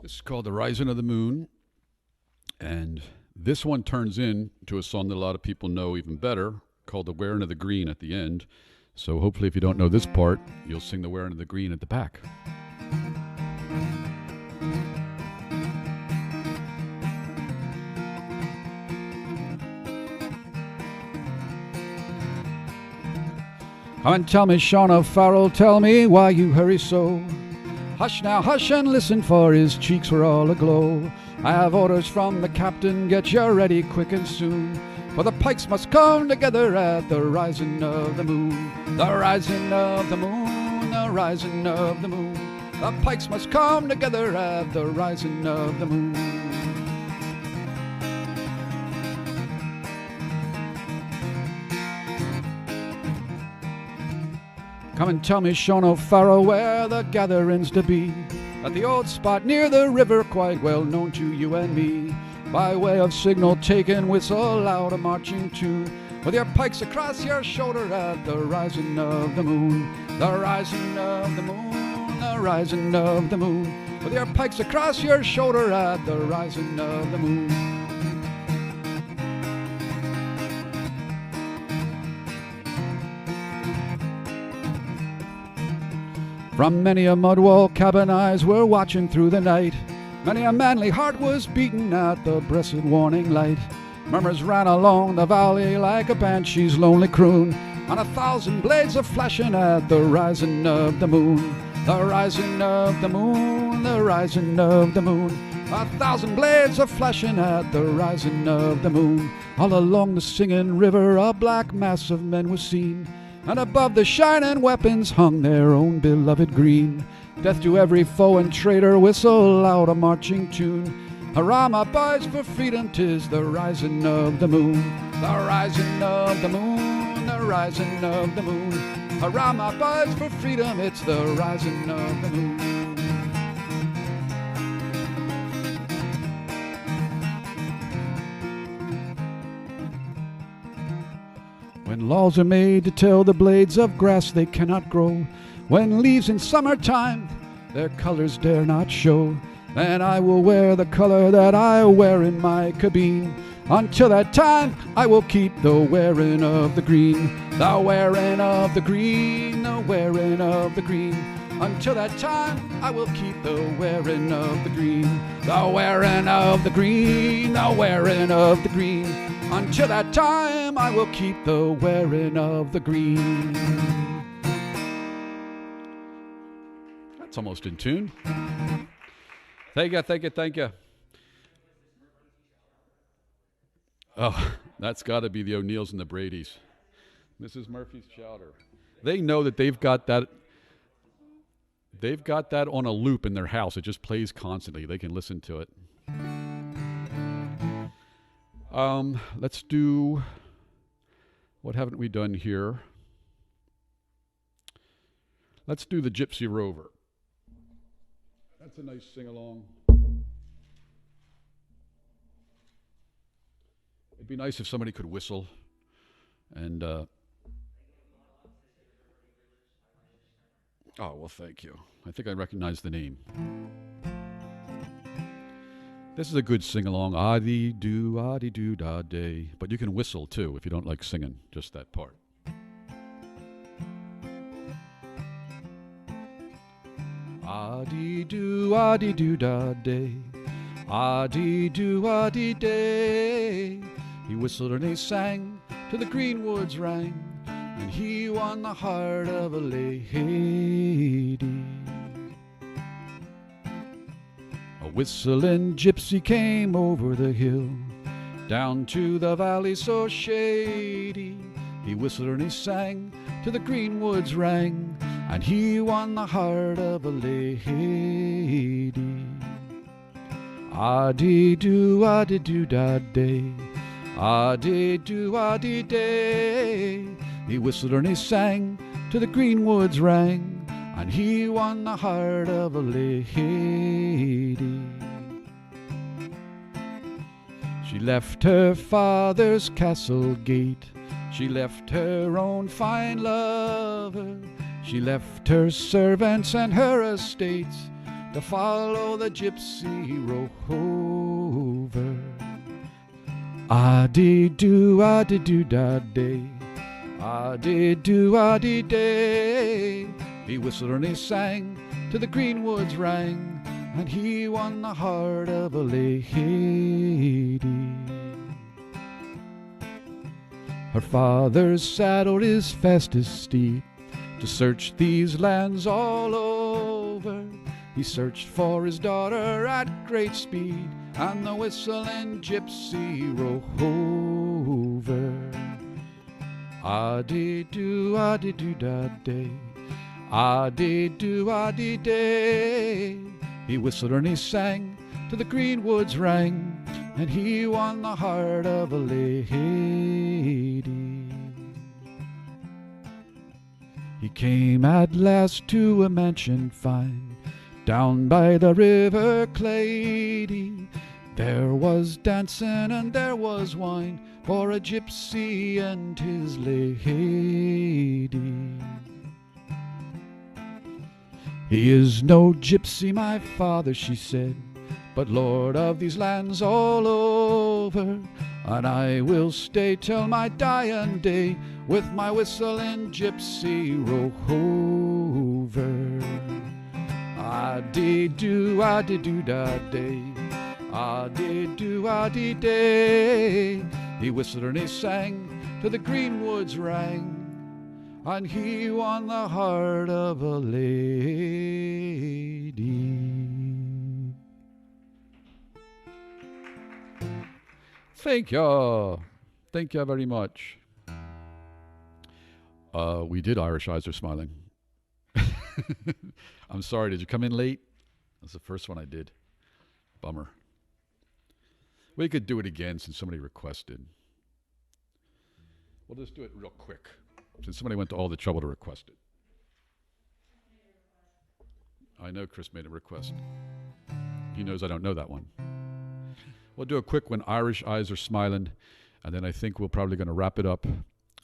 This is called The Rising of the Moon, and this one turns into a song that a lot of people know even better, called The Wearing of the Green at the end. So hopefully if you don't know this part, you'll sing The Wearing of the Green at the back. Come and tell me, Sean O'Farrell, tell me why you hurry so. Hush now, hush and listen, for his cheeks were all aglow. I have orders from the captain, get you ready quick and soon. For the pikes must come together at the rising of the moon. The rising of the moon, the rising of the moon. The pikes must come together at the rising of the moon. Come and tell me, Sean O'Farrell, where the gathering's to be. At the old spot near the river, quite well known to you and me. By way of signal taken, whistle out a marching tune. with your pikes across your shoulder at the rising of the moon, the rising of the moon, the rising of the moon, with your pikes across your shoulder at the rising of the moon. From many a mud wall cabin eyes were watching through the night. Many a manly heart was beating at the blessed warning light. Murmurs ran along the valley like a banshee's lonely croon, and 1,000 blades are flashing at the rising of the moon, the rising of the moon, the rising of the moon. 1,000 blades are flashing at the rising of the moon. All along the singing river a black mass of men was seen, and above the shining weapons hung their own beloved green. Death to every foe and traitor, whistle out a marching tune. Hurrah, my boys, for freedom, 'tis the rising of the moon, the rising of the moon, the rising of the moon. Hurrah, my boys, for freedom, it's the rising of the moon. When laws are made to tell the blades of grass they cannot grow, when leaves in summertime their colors dare not show, then I will wear the color that I wear in my cabine. Until that time I will keep the wearing of the green, the wearing of the green, the wearing of the green. Until that time I will keep the wearing of the green, the wearing of the green, the wearing of the green. Until that time I will keep the wearing of the green. That's almost in tune. Thank you, thank you, thank you. Oh, that's got to be the O'Neills and the Bradys. Mrs. Murphy's Chowder. They know that they've got that on a loop in their house. It just plays constantly. They can listen to it. Let's do, what haven't we done here? Let's do the Gypsy Rover. That's a nice sing-along. It'd be nice if somebody could whistle and, oh, well, thank you. I think I recognize the name. This is a good sing-along. Ah-dee-doo, da-day. But you can whistle, too, if you don't like singing, just that part. Ah-dee-doo, da-day. Ah-dee-doo, day. He whistled and he sang till the green woods rang, and he won the heart of a lady. A whistling gypsy came over the hill, down to the valley so shady. He whistled and he sang till the green woods rang, and he won the heart of a lady. Ah-dee-doo, da-day. Ah-dee-doo, day. He whistled and he sang till the green woods rang, and he won the heart of a lady. She left her father's castle gate, she left her own fine lover, she left her servants and her estates to follow the gypsy rover. Ah-dee-doo, da-day. Ah-dee-doo, day. He whistled and he sang till the green woods rang, and he won the heart of a lady. Her father's saddled his fastest steed to search these lands all over. He searched for his daughter at great speed, and the whistling gypsy rover. Ah-dee-doo, da-day. Ah-dee-doo, day. He whistled and he sang till the green woods rang, and he won the heart of a lady. He came at last to a mansion fine, down by the river Clady. There was dancing and there was wine for a gypsy and his lady. He is no gypsy, my father, she said, but lord of these lands all over. And I will stay till my dying day with my whistle in gypsy rover. Ah-dee-doo, ah-dee-doo-da-day, ah-dee-doo, ah-dee-day. He whistled and he sang till the greenwoods rang, and he won the heart of a lady. Thank you. Thank you very much. We did Irish Eyes Are Smiling. I'm sorry, did you come in late? That's the first one I did. Bummer. We could do it again since somebody requested. We'll just do it real quick since somebody went to all the trouble to request it. I know Chris made a request. He knows I don't know that one. We'll do a quick one, Irish Eyes Are Smiling, and then I think we're probably going to wrap it up.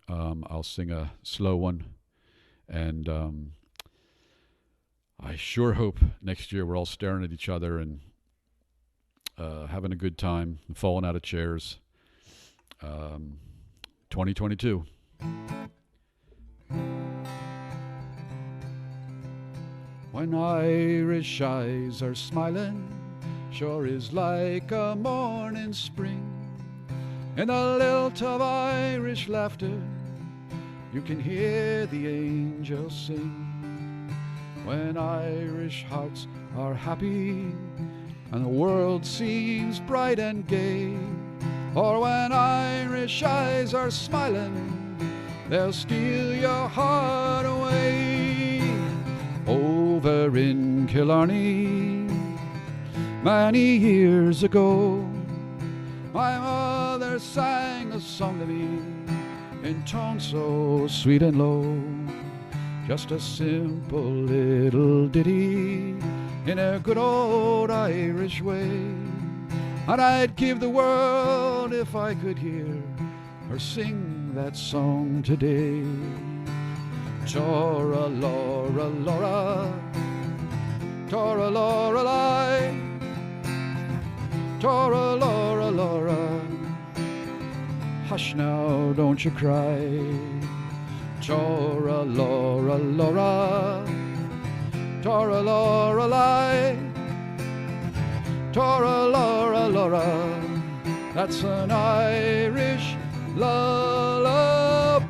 I'll sing a slow one, and I sure hope next year we're all staring at each other and having a good time and falling out of chairs. 2022. When Irish eyes are smiling, sure is like a morning spring. In a lilt of Irish laughter, you can hear the angels sing. When Irish hearts are happy and the world seems bright and gay, or when Irish eyes are smiling, they'll steal your heart away. Over in Killarney, many years ago, my mother sang a song to me in tones so sweet and low. Just a simple little ditty in a good old Irish way. And I'd give the world if I could hear her sing that song today. Tora Laura Laura, Tora Laura Lie, Tora Laura Laura, hush now, don't you cry. Tora Laura Laura, Tora Laura Lie, Tora Laura Laura, that's an Irish lullaby.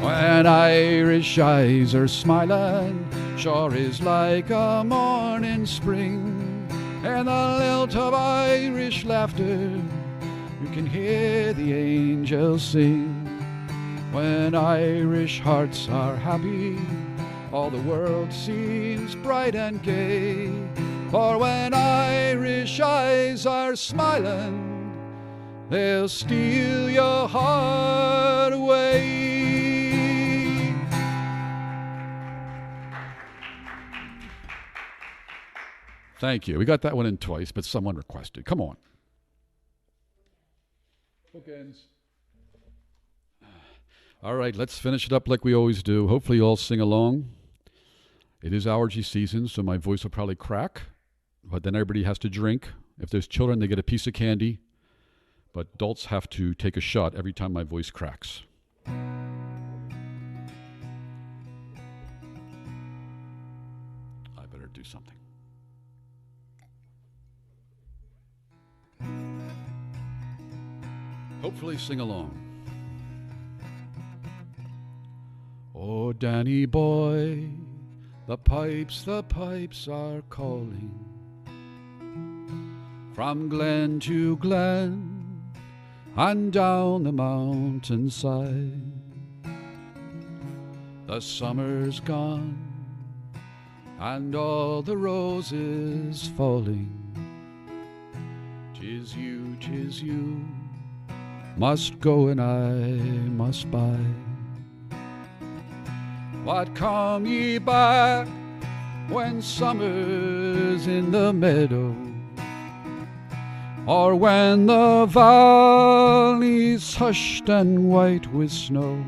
When Irish eyes are smiling, sure is like a morning spring. And the lilt of Irish laughter, you can hear the angels sing. When Irish hearts are happy, all the world seems bright and gay. For when Irish eyes are smiling, they'll steal your heart away. Thank you. We got that one in twice, but someone requested. Come on. Bookends. All right, let's finish it up like we always do. Hopefully you all sing along. It is allergy season, so my voice will probably crack, but then everybody has to drink. If there's children, they get a piece of candy, but adults have to take a shot every time my voice cracks. I better do something. Hopefully sing along. Oh, Danny boy, the pipes are calling. From glen to glen and down the mountainside. The summer's gone and all the roses falling. 'Tis you, must go and I must buy. What come ye back when summer's in the meadow, or when the valley's hushed and white with snow.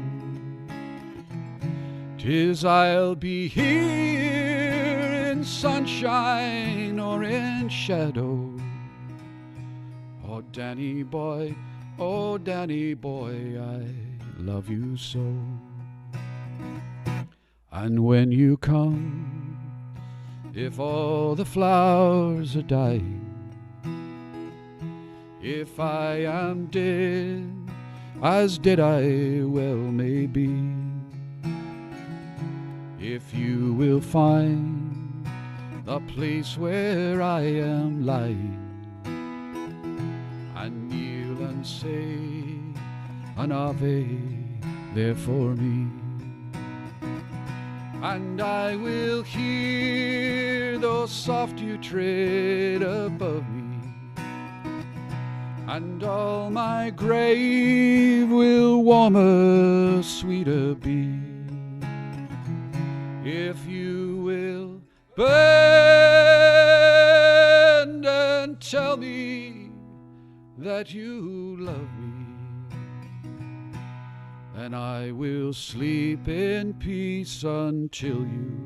'Tis I'll be here in sunshine or in shadow. Oh, Danny boy, I love you so. And when you come, if all the flowers are dying, if I am dead, as dead I well may be, if you will find the place where I am lying, and kneel and say an Ave there for me, and I will hear the soft dew tread above me, and all my grave will warmer, sweeter be, if you will bend and tell me that you love me, and I will sleep in peace until you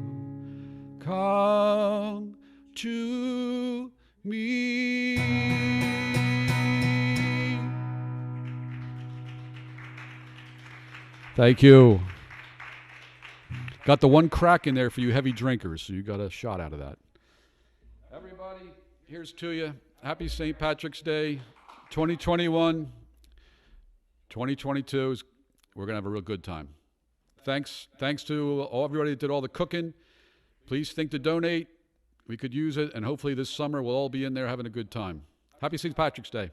come to me. Thank you. Got the one crack in there for you heavy drinkers, so you got a shot out of that. Everybody, here's to you. Happy St. Patrick's Day, 2021. 2022 is, we're going to have a real good time. Thanks to everybody that did all the cooking. Please think to donate. We could use it, and hopefully this summer we'll all be in there having a good time. Happy St. Patrick's Day.